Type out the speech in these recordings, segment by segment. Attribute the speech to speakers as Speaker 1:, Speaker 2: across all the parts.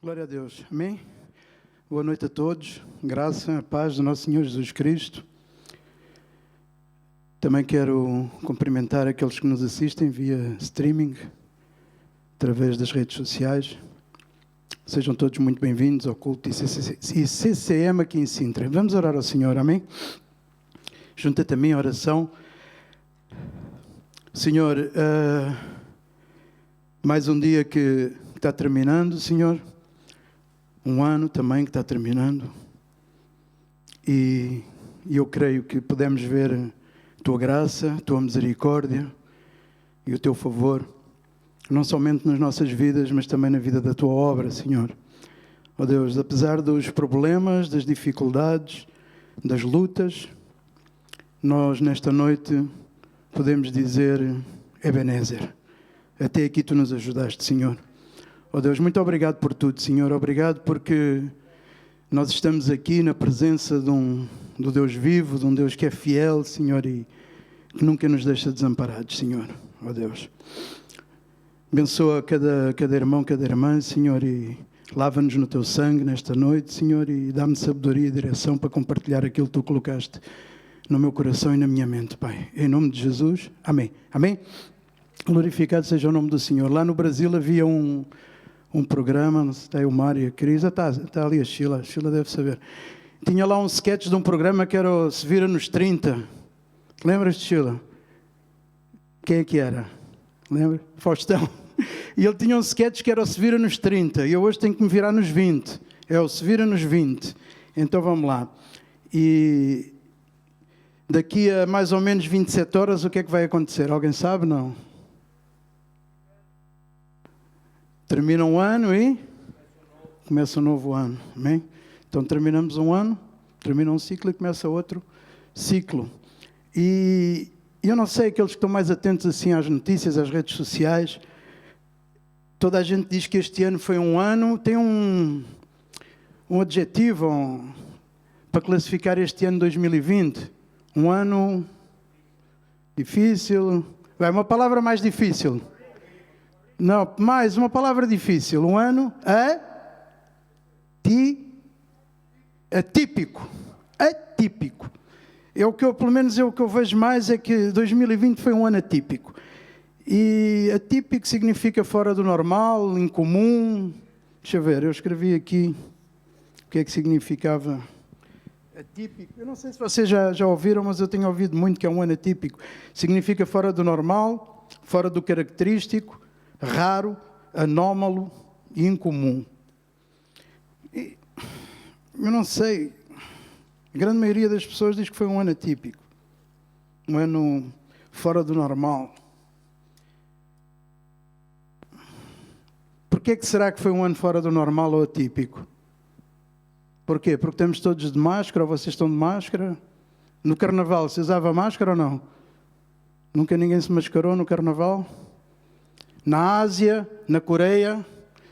Speaker 1: Glória a Deus. Amém? Boa noite a todos. Graça, a paz do nosso Senhor Jesus Cristo. Também quero cumprimentar aqueles que nos assistem via streaming, através das redes sociais. Sejam todos muito bem-vindos ao culto e CCM aqui em Sintra. Vamos orar ao Senhor, amém? Junta-te a mim a oração. Senhor, mais um dia que está terminando, Senhor. Um ano também que está terminando. E eu creio que podemos ver a Tua graça, a Tua misericórdia e o Teu favor, não somente nas nossas vidas, mas também na vida da Tua obra, Senhor. Ó Deus, apesar dos problemas, das dificuldades, das lutas, nós nesta noite podemos dizer Ebenezer. Até aqui Tu nos ajudaste, Senhor. Ó Deus, muito obrigado por tudo, Senhor. Obrigado porque nós estamos aqui na presença do Deus vivo, de um Deus que é fiel, Senhor, e que nunca nos deixa desamparados, Senhor. Ó Deus. Abençoa cada irmão, cada irmã, Senhor, e lava-nos no Teu sangue nesta noite, Senhor, e dá-me sabedoria e direção para compartilhar aquilo que Tu colocaste no meu coração e na minha mente, Pai. Em nome de Jesus. Amém. Amém? Glorificado seja o nome do Senhor. Lá no Brasil havia um programa, não sei se está aí o Mário e a Cris, está ali a Sheila deve saber. Tinha lá um sketch de um programa que era o Se Vira nos 30. Lembras-te, Sheila? Quem é que era? Lembra? Faustão. E ele tinha um sketch que era o Se Vira nos 30. E eu hoje tenho que me virar nos 20. É o Se Vira nos 20. Então vamos lá. E daqui a mais ou menos 27 horas o que é que vai acontecer? Alguém sabe? Não? Termina um ano e começa um novo ano. Amém? Então terminamos um ano, termina um ciclo e começa outro ciclo. E eu não sei, aqueles que estão mais atentos assim às notícias, às redes sociais, toda a gente diz que este ano foi um ano, tem um adjetivo para classificar este ano 2020. Um ano difícil. Vai, uma palavra mais difícil. Não, mais uma palavra difícil. Um ano atípico. Atípico. Pelo menos o que eu vejo mais é que 2020 foi um ano atípico. E atípico significa fora do normal, incomum. Deixa eu ver, eu escrevi aqui o que é que significava atípico. Eu não sei se vocês já ouviram, mas eu tenho ouvido muito que é um ano atípico. Significa fora do normal, fora do característico, raro, anómalo e incomum. E eu não sei, a grande maioria das pessoas diz que foi um ano atípico, um ano fora do normal. Porquê que será que foi um ano fora do normal ou atípico? Porquê? Porque estamos todos de máscara, ou vocês estão de máscara? No Carnaval, se usava máscara ou não? Nunca ninguém se mascarou no Carnaval? Na Ásia, na Coreia,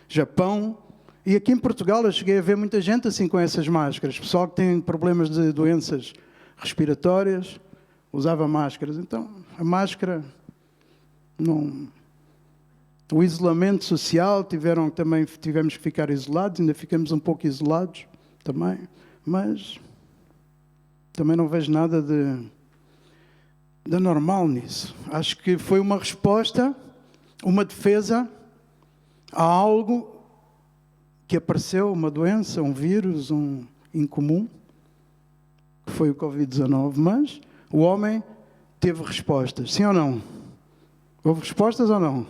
Speaker 1: Japão, e aqui em Portugal eu cheguei a ver muita gente assim com essas máscaras. Pessoal que tem problemas de doenças respiratórias, usava máscaras. Então, a máscara, não... O isolamento social, tivemos que ficar isolados, ainda ficamos um pouco isolados também, mas também não vejo nada de normal nisso. Acho que foi uma resposta, uma defesa a algo que apareceu, uma doença, um vírus, um incomum, que foi o Covid-19, mas o homem teve respostas, sim ou não? Houve respostas ou não?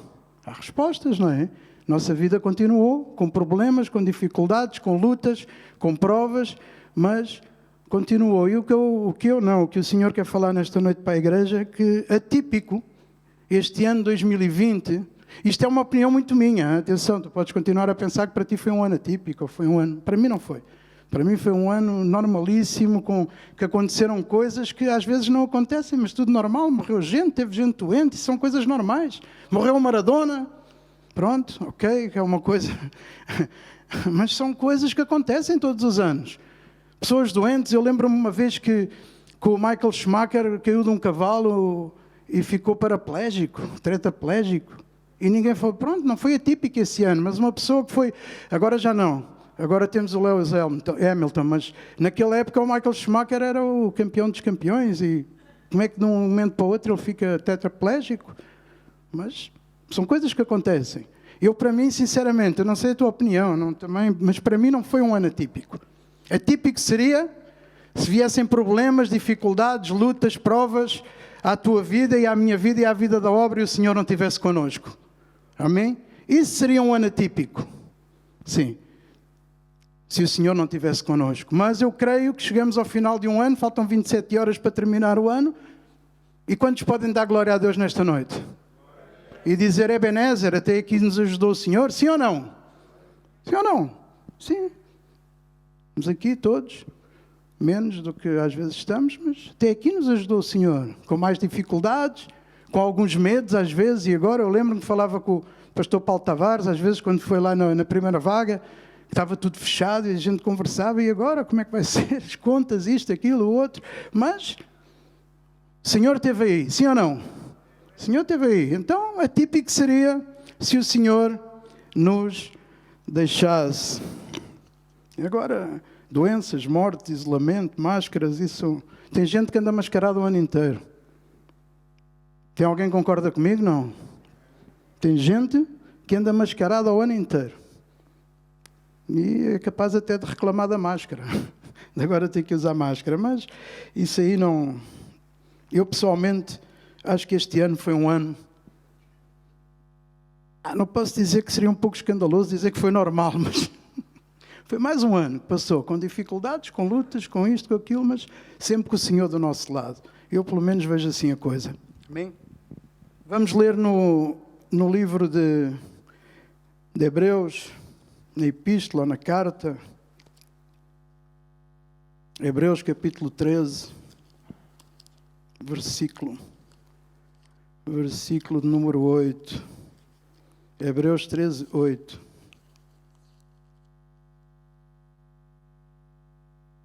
Speaker 1: Há respostas, não é? Nossa vida continuou com problemas, com dificuldades, com lutas, com provas, mas continuou. E o que o Senhor quer falar nesta noite para a igreja é que atípico, este ano 2020, isto é uma opinião muito minha, atenção, tu podes continuar a pensar que para ti foi um ano atípico, ou foi um ano, para mim não foi. Para mim foi um ano normalíssimo, que aconteceram coisas que às vezes não acontecem, mas tudo normal, morreu gente, teve gente doente, são coisas normais. Morreu o Maradona, pronto, ok, é uma coisa, mas são coisas que acontecem todos os anos. Pessoas doentes, eu lembro-me uma vez que o Michael Schumacher caiu de um cavalo e ficou paraplégico, tetraplégico. E ninguém falou, pronto, não foi atípico esse ano, mas uma pessoa que foi, agora já não. Agora temos o Lewis Hamilton, mas naquela época o Michael Schumacher era o campeão dos campeões e como é que de um momento para o outro ele fica tetraplégico? Mas são coisas que acontecem. Eu, para mim, sinceramente, eu não sei a tua opinião, não, também, mas para mim não foi um ano atípico. Atípico seria se viessem problemas, dificuldades, lutas, provas à tua vida e à minha vida e à vida da obra e o Senhor não estivesse connosco. Amém? Isso seria um ano atípico. Sim. Se o Senhor não estivesse connosco. Mas eu creio que chegamos ao final de um ano, faltam 27 horas para terminar o ano. E quantos podem dar glória a Deus nesta noite? E dizer, Ebenezer, até aqui nos ajudou o Senhor? Sim ou não? Sim ou não? Sim. Estamos aqui todos, menos do que às vezes estamos, mas até aqui nos ajudou o Senhor. Com mais dificuldades, com alguns medos às vezes, e agora eu lembro-me que falava com o pastor Paulo Tavares, às vezes quando foi lá na primeira vaga, estava tudo fechado e a gente conversava, e agora como é que vai ser? As contas, isto, aquilo, o outro. Mas o Senhor esteve aí, sim ou não? O Senhor esteve aí. Então, atípico seria se o Senhor nos deixasse. E agora, doenças, morte, isolamento, máscaras, isso... Tem gente que anda mascarado o ano inteiro. Tem alguém que concorda comigo? Não. Tem gente que anda mascarado o ano inteiro. E é capaz até de reclamar da máscara. Agora tem que usar máscara. Mas isso aí não... Eu, pessoalmente, acho que este ano foi um ano... não posso dizer que seria um pouco escandaloso dizer que foi normal, mas... Foi mais um ano que passou, com dificuldades, com lutas, com isto, com aquilo, mas sempre com o Senhor do nosso lado. Eu, pelo menos, vejo assim a coisa. Amém? Vamos ler no livro de Hebreus, na epístola, na carta. Hebreus, capítulo 13, versículo de número 8. Hebreus 13, 8.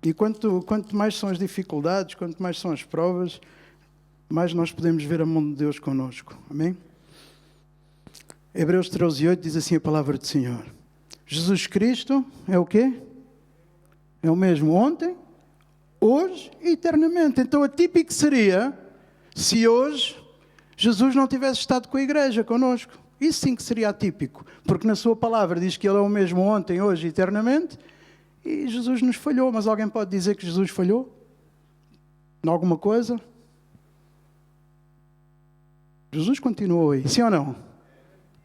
Speaker 1: E quanto mais são as dificuldades, quanto mais são as provas, mais nós podemos ver a mão de Deus connosco. Amém? Hebreus 13, 8 diz assim a palavra do Senhor. Jesus Cristo é o quê? É o mesmo ontem, hoje e eternamente. Então, atípico seria se hoje Jesus não tivesse estado com a igreja connosco. Isso sim que seria atípico. Porque na sua palavra diz que Ele é o mesmo ontem, hoje e eternamente. E Jesus nos falhou, mas alguém pode dizer que Jesus falhou? Em alguma coisa? Jesus continuou aí, sim ou não?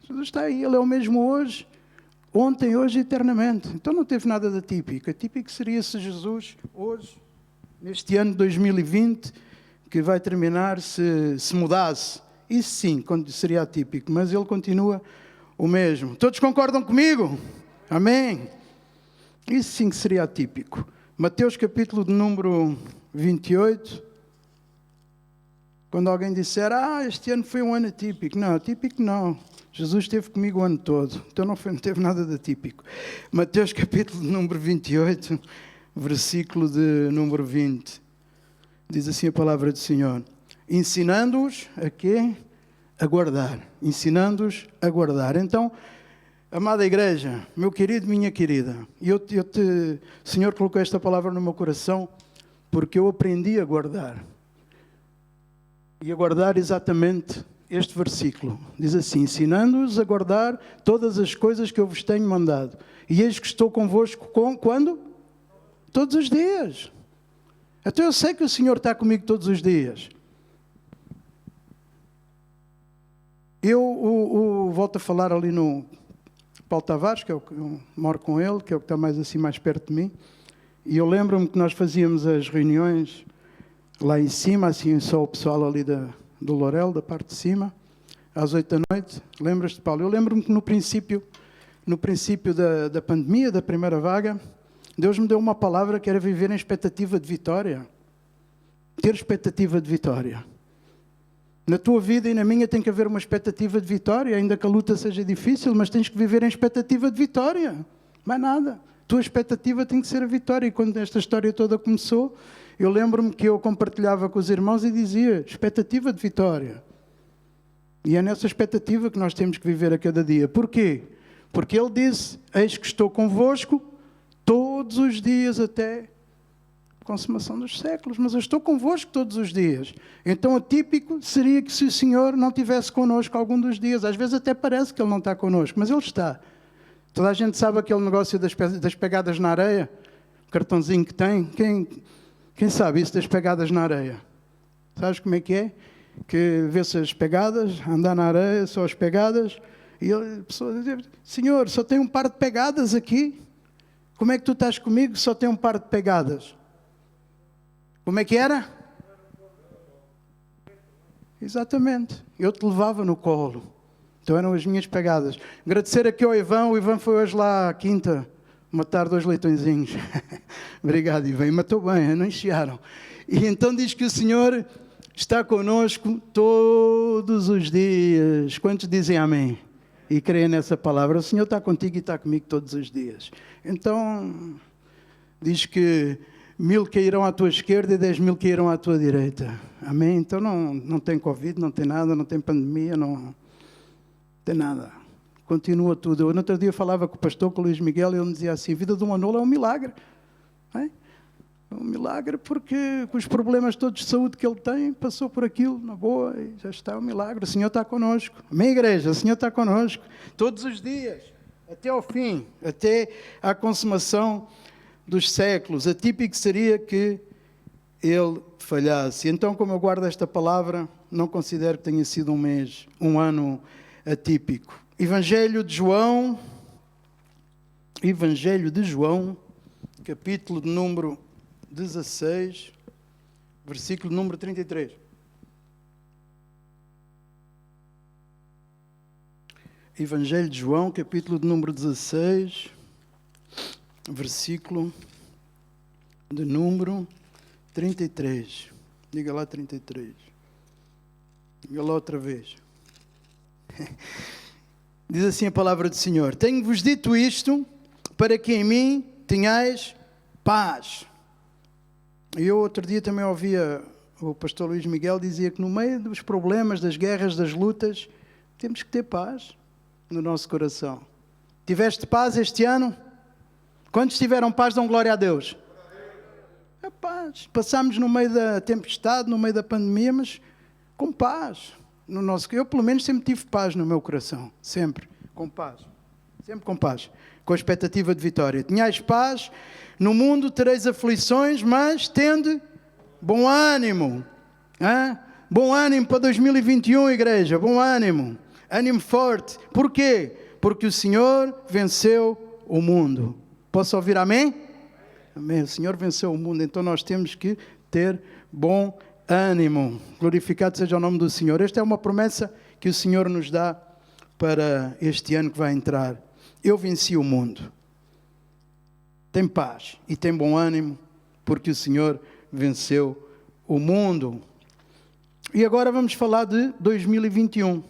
Speaker 1: Jesus está aí, Ele é o mesmo hoje, ontem, hoje e eternamente. Então não teve nada de atípico. Atípico seria se Jesus, hoje, neste ano de 2020, que vai terminar, se mudasse. Isso sim, seria atípico, mas Ele continua o mesmo. Todos concordam comigo? Amém? Isso sim que seria atípico. Mateus capítulo de número 28. Quando alguém disser, este ano foi um ano atípico. Não, atípico não. Jesus esteve comigo o ano todo. Então não teve nada de atípico. Mateus capítulo de número 28, versículo de número 20. Diz assim a palavra do Senhor. Ensinando-os a quê? A guardar. Ensinando-os a guardar. Então... Amada igreja, meu querido, minha querida, o Senhor colocou esta palavra no meu coração porque eu aprendi a guardar. E a guardar exatamente este versículo. Diz assim, ensinando-os a guardar todas as coisas que eu vos tenho mandado. E eis que estou convosco quando? Todos os dias. Então eu sei que o Senhor está comigo todos os dias. Eu volto a falar ali no... Paulo Tavares, que é o que eu moro com ele, que é o que está mais perto de mim. E eu lembro-me que nós fazíamos as reuniões lá em cima, assim só o pessoal ali do Lourel, da parte de cima, às 8 da noite. Lembras-te, Paulo? Eu lembro-me que no princípio da pandemia, da primeira vaga, Deus me deu uma palavra que era viver em expectativa de vitória. Ter expectativa de vitória. Na tua vida e na minha tem que haver uma expectativa de vitória, ainda que a luta seja difícil, mas tens que viver em expectativa de vitória. Mais nada. A tua expectativa tem que ser a vitória. E quando esta história toda começou, eu lembro-me que eu compartilhava com os irmãos e dizia, expectativa de vitória. E é nessa expectativa que nós temos que viver a cada dia. Porquê? Porque Ele disse, eis que estou convosco todos os dias até a consumação dos séculos. Mas eu estou convosco todos os dias. Então, atípico seria que se o Senhor não estivesse connosco algum dos dias. Às vezes até parece que Ele não está connosco, mas Ele está. Toda a gente sabe aquele negócio das pegadas na areia? O cartãozinho que tem? Quem sabe isso das pegadas na areia? Sabes como é? Que vê-se as pegadas, andar na areia, só as pegadas, e a pessoa diz, Senhor, só tem um par de pegadas aqui? Como é que tu estás comigo? Só tem um par de pegadas. Como é que era? Exatamente. Eu te levava no colo. Então eram as minhas pegadas. Agradecer aqui ao Ivan. O Ivan foi hoje lá à quinta matar 2 leitõezinhos. Obrigado, Ivan. Matou bem, não enchearam. E então diz que o Senhor está conosco todos os dias. Quantos dizem amém? E creem nessa palavra. O Senhor está contigo e está comigo todos os dias. Então, diz que 1000 cairão à tua esquerda e 10.000 cairão à tua direita. Amém? Então não tem Covid, não tem nada, não tem pandemia, não tem nada. Continua tudo. Eu no outro dia falava com o pastor, com o Luís Miguel, e ele me dizia assim, a vida de um anolo é um milagre. Não é? Um milagre porque com os problemas todos de saúde que ele tem, passou por aquilo, na boa, e já está um milagre. O Senhor está connosco. Amém, igreja? O Senhor está connosco. Todos os dias, até ao fim, até à consumação dos séculos. Atípico seria que ele falhasse. Então, como eu guardo esta palavra, não considero que tenha sido um ano atípico. Evangelho de João, capítulo de número 16, versículo número 33. Evangelho de João, capítulo de número 16, versículo de número 33. Diga lá 33. Diga lá outra vez. Diz assim a palavra do Senhor: tenho-vos dito isto para que em mim tenhais paz. E eu outro dia também ouvia o pastor Luís Miguel dizia que no meio dos problemas, das guerras, das lutas, temos que ter paz no nosso coração. Tiveste paz este ano? Quantos tiveram paz, dão glória a Deus? A paz. Passámos no meio da tempestade, no meio da pandemia, mas com paz. Eu pelo menos sempre tive paz no meu coração. Sempre com paz. Sempre com paz. Com a expectativa de vitória. Tenhais paz, no mundo tereis aflições, mas tende bom ânimo. Bom ânimo para 2021, igreja. Bom ânimo. Ânimo forte. Porquê? Porque o Senhor venceu o mundo. Posso ouvir amém? Amém. O Senhor venceu o mundo, então nós temos que ter bom ânimo. Glorificado seja o nome do Senhor. Esta é uma promessa que o Senhor nos dá para este ano que vai entrar. Eu venci o mundo. Tem paz e tem bom ânimo, porque o Senhor venceu o mundo. E agora vamos falar de 2021.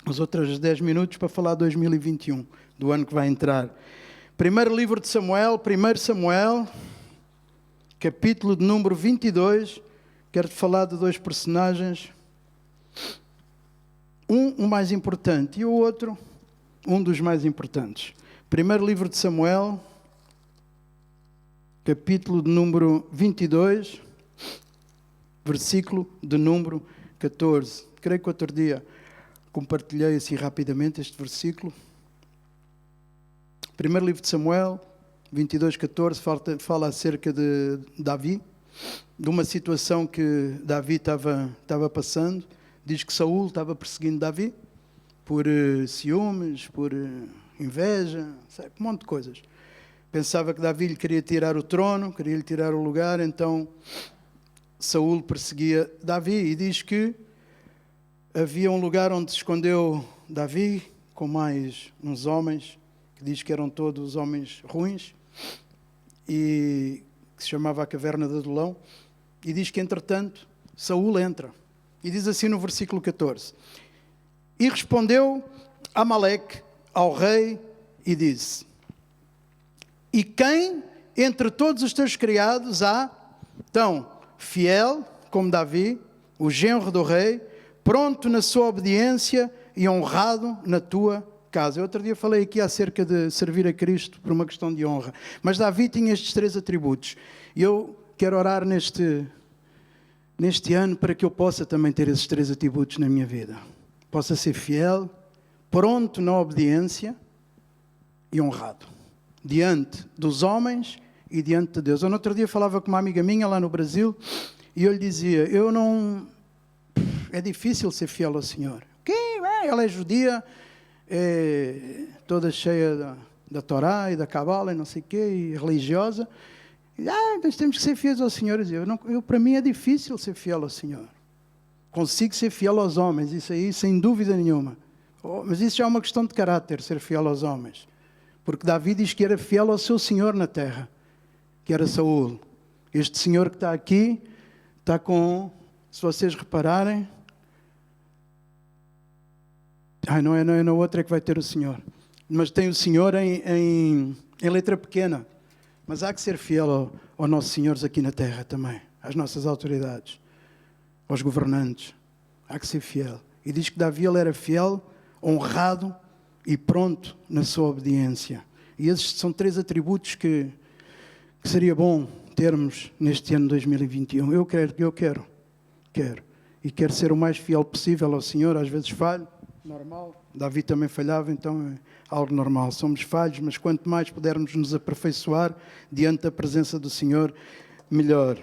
Speaker 1: Os outros 10 minutos para falar de 2021, do ano que vai entrar. Primeiro livro de Samuel, 1 Samuel, capítulo de número 22. Quero-te falar de 2 personagens. O mais importante e o outro, um dos mais importantes. Primeiro livro de Samuel, capítulo de número 22, versículo de número 14. Creio que outro dia compartilhei assim rapidamente este versículo. Primeiro livro de Samuel, 22, 14, fala acerca de Davi, de uma situação que Davi estava passando. Diz que Saúl estava perseguindo Davi por ciúmes, por inveja, sabe, um monte de coisas. Pensava que Davi lhe queria tirar o trono, queria lhe tirar o lugar, então Saúl perseguia Davi. E diz que havia um lugar onde se escondeu Davi com mais uns homens, que diz que eram todos homens ruins, e que se chamava a Caverna de Adulão. E diz que, entretanto, Saúl entra. E diz assim no versículo 14: e respondeu Amaleque ao rei e disse: e quem entre todos os teus criados há tão fiel como Davi, o genro do rei, pronto na sua obediência e honrado na tua casa. Eu outro dia falei aqui acerca de servir a Cristo por uma questão de honra. Mas Davi tinha estes 3 atributos. E eu quero orar neste ano para que eu possa também ter esses 3 atributos na minha vida. Possa ser fiel, pronto na obediência e honrado. Diante dos homens e diante de Deus. Eu no outro dia falava com uma amiga minha lá no Brasil e eu lhe dizia, é difícil ser fiel ao Senhor. Ela é judia, toda cheia da Torá e da Cabala e não sei o quê, e religiosa. Nós temos que ser fiéis ao Senhor. Para mim é difícil ser fiel ao Senhor. Consigo ser fiel aos homens, isso aí sem dúvida nenhuma. Mas isso já é uma questão de caráter, ser fiel aos homens. Porque Davi diz que era fiel ao seu Senhor na terra, que era Saul. Este Senhor que está aqui, está com, se vocês repararem, não é na outra que vai ter o Senhor. Mas tem o Senhor em letra pequena. Mas há que ser fiel aos nossos senhores aqui na terra também, às nossas autoridades, aos governantes. Há que ser fiel. E diz que Davi ele era fiel, honrado e pronto na sua obediência. E esses são 3 atributos que seria bom termos neste ano 2021. Eu quero. E quero ser o mais fiel possível ao Senhor. Às vezes falho, normal. Davi também falhava, então é algo normal. Somos falhos, mas quanto mais pudermos nos aperfeiçoar diante da presença do Senhor, melhor.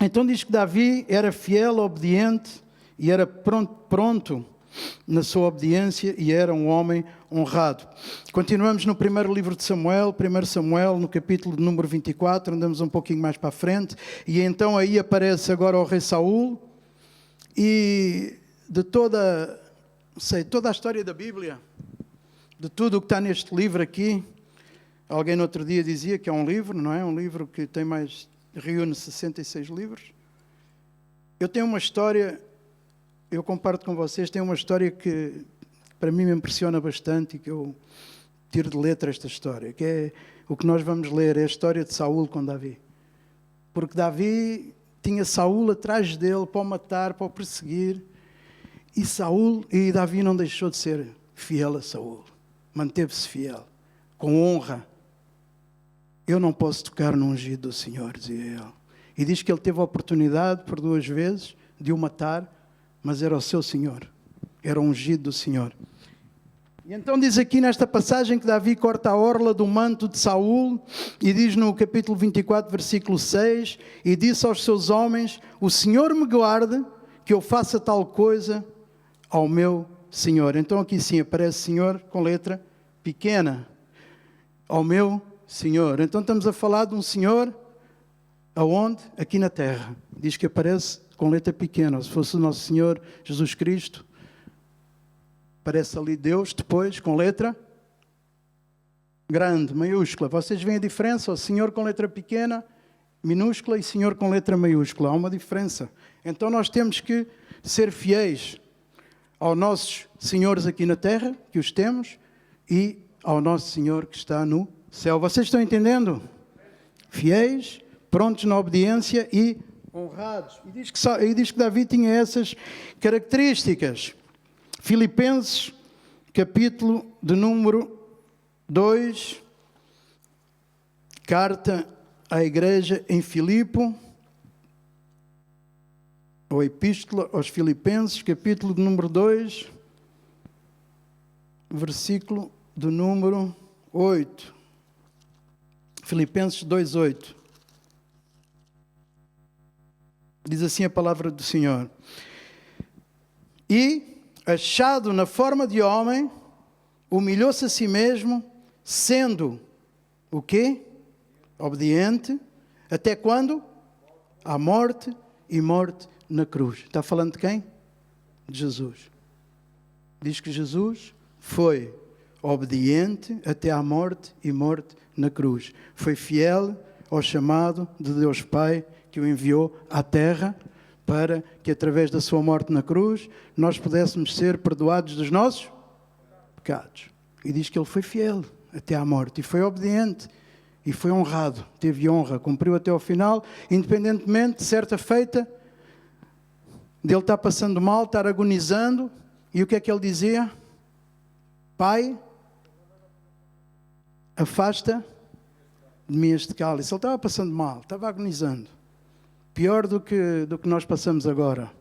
Speaker 1: Então diz que Davi era fiel, obediente e era pronto na sua obediência e era um homem honrado. Continuamos no primeiro livro de Samuel, 1 Samuel, no capítulo de número 24, andamos um pouquinho mais para a frente, e então aí aparece agora o rei Saul, e de toda a história da Bíblia, de tudo o que está neste livro aqui, alguém no outro dia dizia que é um livro, não é? Um livro que reúne 66 livros. Eu tenho uma história, eu comparto com vocês, tem uma história que para mim me impressiona bastante e que eu tiro de letra esta história, que é o que nós vamos ler, é a história de Saul com Davi. Porque Davi tinha Saul atrás dele para o matar, para o perseguir, e Davi não deixou de ser fiel a Saul, manteve-se fiel, com honra. Eu não posso tocar no ungido do Senhor, dizia ele. E diz que ele teve a oportunidade por 2 vezes de o matar, mas era o seu Senhor, era o ungido do Senhor. E então diz aqui nesta passagem que Davi corta a orla do manto de Saul e diz no capítulo 24, versículo 6, e disse aos seus homens, o Senhor me guarde que eu faça tal coisa ao meu Senhor. Então aqui sim aparece Senhor com letra pequena, ao meu Senhor. Então estamos a falar de um Senhor aonde? Aqui na terra. Diz que aparece com letra pequena. Se fosse o nosso Senhor Jesus Cristo, aparece ali Deus, depois com letra grande, maiúscula. Vocês veem a diferença? O Senhor com letra pequena, minúscula, e Senhor com letra maiúscula. Há uma diferença. Então nós temos que ser fiéis aos nossos senhores aqui na terra, que os temos, e ao nosso Senhor que está no céu. Vocês estão entendendo? Fiéis, prontos na obediência e honrados. E diz que Davi tinha essas características. Filipenses, capítulo de número 2, carta à igreja em Filipo, ou epístola aos Filipenses, capítulo de número 2, versículo de número 8. Filipenses 2:8. Diz assim a palavra do Senhor. E, achado na forma de homem, humilhou-se a si mesmo, sendo o quê? Obediente. Até quando? À morte e morte na cruz. Está falando de quem? De Jesus. Diz que Jesus foi obediente até à morte e morte na cruz. Foi fiel ao chamado de Deus Pai que o enviou à terra para que através da sua morte na cruz nós pudéssemos ser perdoados dos nossos pecados. E diz que ele foi fiel até à morte e foi obediente e foi honrado, teve honra, cumpriu até ao final, independentemente de certa feita de ele estar passando mal, estar agonizando, e o que é que ele dizia? Pai, afasta de mim este cálice. Ele estava passando mal, estava agonizando. Pior do que nós passamos agora,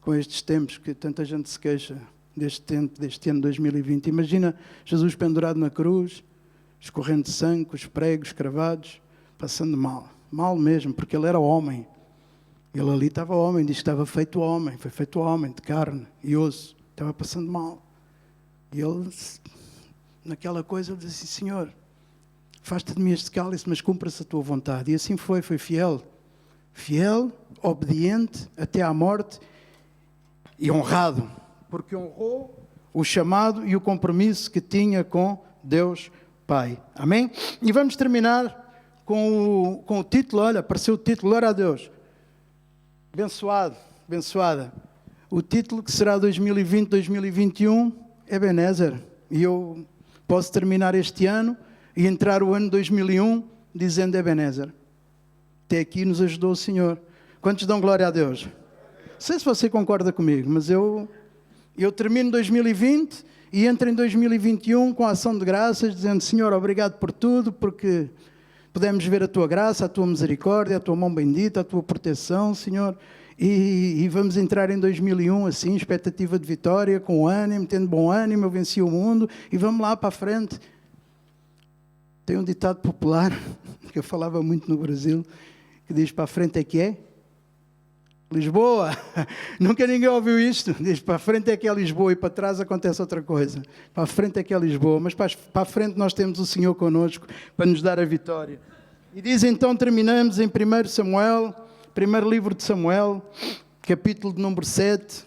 Speaker 1: com estes tempos que tanta gente se queixa deste ano 2020. Imagina Jesus pendurado na cruz, escorrendo sangue, com os pregos cravados, passando mal. Mal mesmo, porque ele era homem. Ele ali estava homem, diz que estava feito homem, foi feito homem, de carne e osso. Estava passando mal. E ele, naquela coisa, ele disse assim, Senhor, afasta de mim este cálice, mas cumpra-se a tua vontade. E assim foi fiel. Fiel, obediente, até à morte e honrado. Porque honrou o chamado e o compromisso que tinha com Deus Pai. Amém? E vamos terminar com o título, olha, apareceu o título, glória a Deus. Abençoado, abençoada. O título que será 2020-2021 é Ebenezer. E eu posso terminar este ano e entrar o ano 2001 dizendo Ebenezer. Até aqui nos ajudou o Senhor. Quantos dão glória a Deus? Não sei se você concorda comigo, mas eu termino 2020 e entro em 2021 com a ação de graças, dizendo, Senhor, obrigado por tudo, porque podemos ver a Tua graça, a Tua misericórdia, a Tua mão bendita, a Tua proteção, Senhor. E vamos entrar em 2001 assim, expectativa de vitória, com ânimo, tendo bom ânimo, eu venci o mundo e vamos lá para a frente. Tem um ditado popular, que eu falava muito no Brasil, que diz, para a frente é que é Lisboa. Nunca ninguém ouviu isto. Diz, para a frente é que é Lisboa e para trás acontece outra coisa. Para a frente é que é Lisboa, mas para a frente nós temos o Senhor connosco para nos dar a vitória. E diz então, terminamos em 1 Samuel, primeiro livro de Samuel, capítulo de número 7.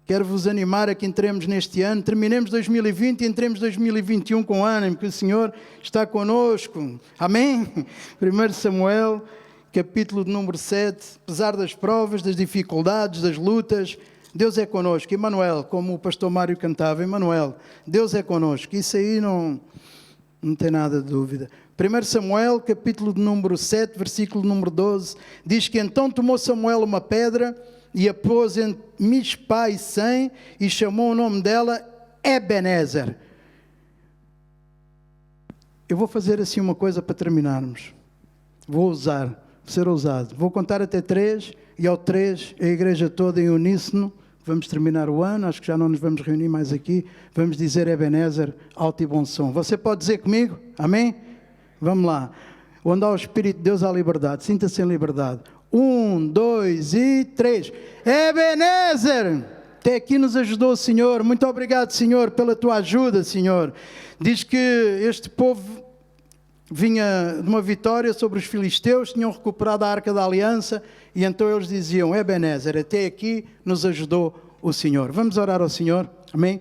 Speaker 1: Quero vos animar a que entremos neste ano, terminemos 2020 e entremos 2021 com ânimo, que o Senhor está connosco. Amém? 1 Samuel, capítulo de número 7, apesar das provas, das dificuldades, das lutas, Deus é connosco. Emmanuel, como o pastor Mário cantava, Emmanuel, Deus é connosco. Isso aí não tem nada de dúvida. 1 Samuel, capítulo de número 7, versículo número 12, diz que então tomou Samuel uma pedra e a pôs entre Mispa e Sem e chamou o nome dela Ebenezer. Eu vou fazer assim uma coisa para terminarmos. Vou ser ousado. Vou contar até 3 e ao 3 a igreja toda em uníssono. Vamos terminar o ano, acho que já não nos vamos reunir mais aqui. Vamos dizer Ebenezer, alto e bom som. Você pode dizer comigo? Amém? Vamos lá. Onde há o Espírito de Deus há liberdade. Sinta-se em liberdade. 1, 2 e 3. Ebenezer! Até aqui nos ajudou o Senhor. Muito obrigado, Senhor, pela tua ajuda, Senhor. Diz que este povo vinha de uma vitória sobre os filisteus, tinham recuperado a Arca da Aliança e então eles diziam, Ebenezer, até aqui nos ajudou o Senhor. Vamos orar ao Senhor, amém?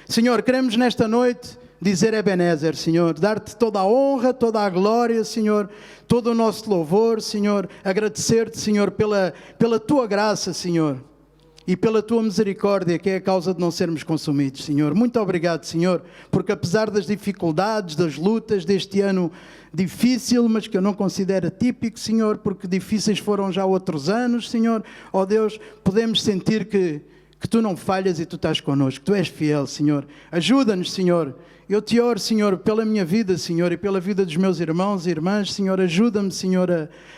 Speaker 1: Senhor, queremos nesta noite dizer Ebenezer, Senhor, dar-te toda a honra, toda a glória, Senhor, todo o nosso louvor, Senhor, agradecer-te, Senhor, pela tua graça, Senhor, e pela tua misericórdia, que é a causa de não sermos consumidos, Senhor. Muito obrigado, Senhor, porque apesar das dificuldades, das lutas deste ano difícil, mas que eu não considero típico, Senhor, porque difíceis foram já outros anos, Senhor, ó Deus, podemos sentir que tu não falhas e tu estás connosco, tu és fiel, Senhor. Ajuda-nos, Senhor. Eu te oro, Senhor, pela minha vida, Senhor, e pela vida dos meus irmãos e irmãs, Senhor, ajuda-me, Senhor,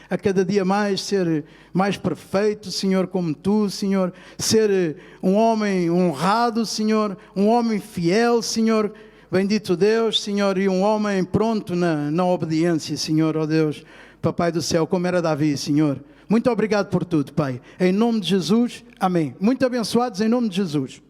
Speaker 1: a cada dia mais ser mais perfeito, Senhor, como tu, Senhor, ser um homem honrado, Senhor, um homem fiel, Senhor, bendito Deus, Senhor, e um homem pronto na obediência, Senhor, ó Deus, Papai do céu, como era Davi, Senhor. Muito obrigado por tudo, Pai. Em nome de Jesus, amém. Muito abençoados em nome de Jesus.